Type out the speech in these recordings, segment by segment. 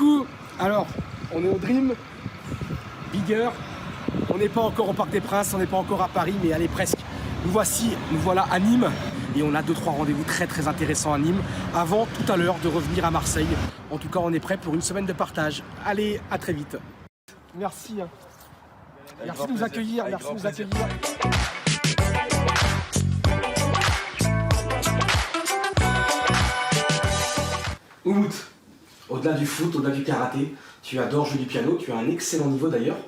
Coucou. Alors, on est au Dream, Bigger. On n'est pas encore au Parc des Princes, on n'est pas encore à Paris, mais allez presque. Nous voilà à Nîmes et on a 2-3 rendez-vous très intéressants à Nîmes avant tout à l'heure de revenir à Marseille. En tout cas, on est prêt pour une semaine de partage. Allez, à très vite. Merci. Merci de nous accueillir. Merci de nous accueillir. Oumout, au-delà du foot, au-delà du karaté, tu adores jouer du piano, tu as un excellent niveau d'ailleurs.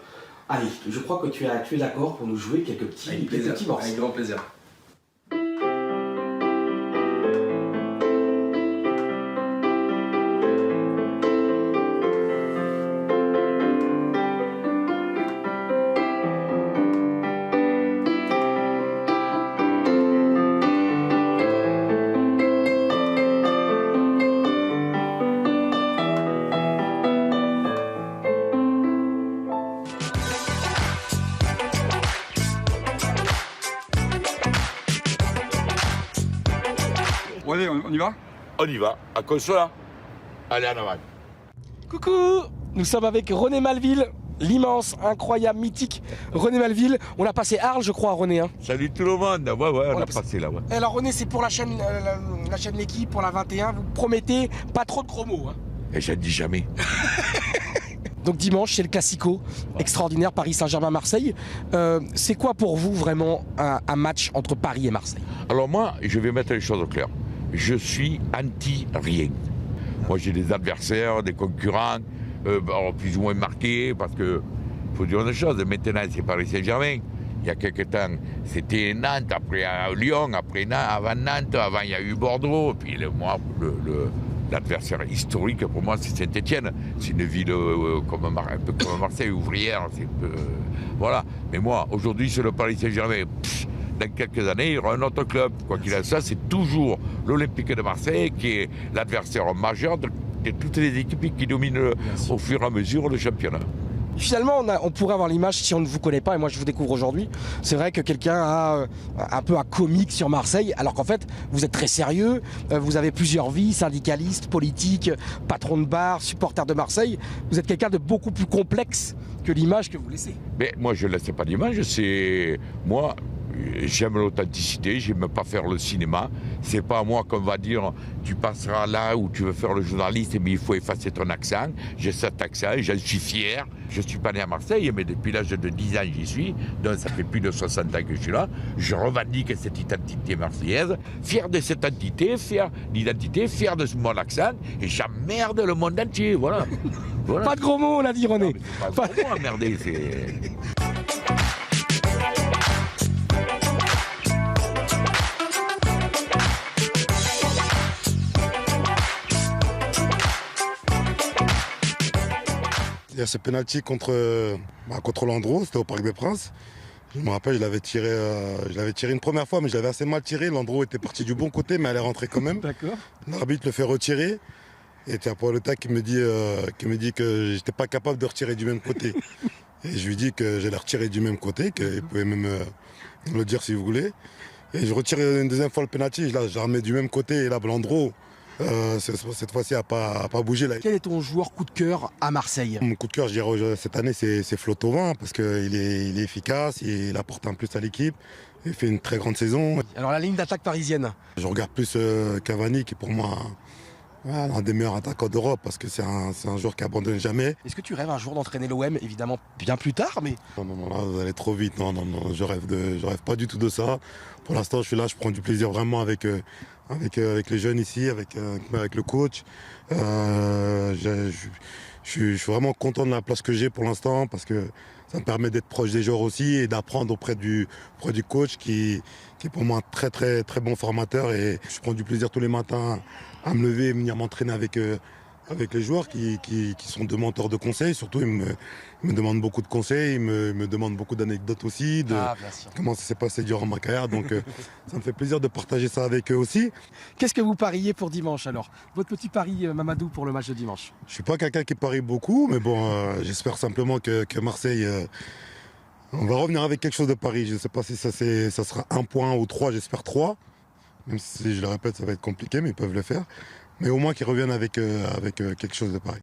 Allez, je crois que tu es d'accord pour nous jouer quelques petits morceaux. Avec grand plaisir. Allez, on y va? On y va, à cause de cela. Allez, en avant. Coucou, nous sommes avec René Malville, l'immense, incroyable, mythique René Malville. On a passé Arles, je crois, René. Hein. Salut tout le monde. Ouais, on a passé là, ouais. Et alors René, c'est pour la chaîne L'équipe, pour la 21. Vous promettez pas trop de gros mots. Hein. Et je ne dis jamais. Donc dimanche, c'est le Classico extraordinaire Paris Saint-Germain-Marseille. C'est quoi pour vous vraiment un match entre Paris et Marseille? Alors moi, je vais mettre les choses au clair. Je suis anti-rien. Moi, j'ai des adversaires, des concurrents, plus ou moins marqués, parce que faut dire une chose, maintenant, c'est Paris Saint-Germain. Il y a quelques temps, c'était Nantes, après Lyon, après Nantes, avant Nantes, avant il y a eu Bordeaux, puis l'adversaire historique pour moi c'est Saint-Étienne. C'est une ville un peu comme Marseille, ouvrière. Voilà. Mais moi, aujourd'hui, c'est le Paris Saint-Germain. Dans quelques années, il y aura un autre club. Quoi qu'il en soit, c'est toujours l'Olympique de Marseille qui est l'adversaire majeur de toutes les équipes qui dominent au fur et à mesure le championnat. Finalement, on pourrait avoir l'image, si on ne vous connaît pas, et moi je vous découvre aujourd'hui, c'est vrai que quelqu'un a un peu un comique sur Marseille, alors qu'en fait, vous êtes très sérieux, vous avez plusieurs vies, syndicaliste, politique, patron de bar, supporter de Marseille. Vous êtes quelqu'un de beaucoup plus complexe que l'image que vous laissez. Mais moi, je ne laisse pas d'image, c'est... Moi, j'aime l'authenticité, j'aime pas faire le cinéma. C'est pas à moi qu'on va dire tu passeras là où tu veux faire le journaliste, mais il faut effacer ton accent. J'ai cet accent et j'en suis fier. Je suis pas né à Marseille, mais depuis l'âge de 10 ans j'y suis. Donc ça fait plus de 60 ans que je suis là. Je revendique cette identité marseillaise, fier de cette identité, fier de mon accent, et j'emmerde le monde entier. Voilà. Pas de gros mots, on a dit René. Non, pas de gros mots à emmerder, c'est... Il y a ce penalty contre Landreau, c'était au Parc des Princes. Je me rappelle, je l'avais tiré une première fois, mais je l'avais assez mal tiré. Landreau était parti du bon côté, mais elle est rentrée quand même. D'accord. L'arbitre le fait retirer. Et tu as Paoletta qui me dit que j'étais pas capable de retirer du même côté. Et je lui dis que j'allais retirer du même côté, qu'il pouvait même me le dire si vous voulez. Et je retire une deuxième fois le penalty, là je la remets du même côté, et là Landreau, cette fois-ci, n'a pas bougé. Là. Quel est ton joueur coup de cœur à Marseille? Mon coup de cœur, je dirais, cette année, c'est Flo Thauvin, parce qu'il est efficace, il apporte un plus à l'équipe, il fait une très grande saison. Alors la ligne d'attaque parisienne? Je regarde plus Cavani, qui est pour moi l'un des meilleurs attaquants d'Europe, parce que c'est un joueur qui abandonne jamais. Est-ce que tu rêves un jour d'entraîner l'OM, évidemment bien plus tard, mais... Non, là, vous allez trop vite, non, je rêve pas du tout de ça. Pour l'instant, je suis là, je prends du plaisir vraiment avec les jeunes ici, avec le coach. Je suis vraiment content de la place que j'ai pour l'instant, parce que ça me permet d'être proche des joueurs aussi et d'apprendre auprès du coach qui est pour moi un très bon formateur, et je prends du plaisir tous les matins à me lever et venir m'entraîner avec les joueurs qui sont demandeurs de conseils. Surtout, ils me demandent beaucoup de conseils, ils me demandent beaucoup d'anecdotes aussi, de comment ça s'est passé durant ma carrière. Donc ça me fait plaisir de partager ça avec eux aussi. Qu'est-ce que vous pariez pour dimanche alors? Votre petit pari, Mamadou, pour le match de dimanche? Je suis pas quelqu'un qui parie beaucoup, mais bon, j'espère simplement que Marseille... on va revenir avec quelque chose de Paris. Je ne sais pas si ça sera 1 point ou 3, j'espère 3. Même si, je le répète, ça va être compliqué, mais ils peuvent le faire. Mais au moins qu'ils reviennent avec quelque chose de pareil.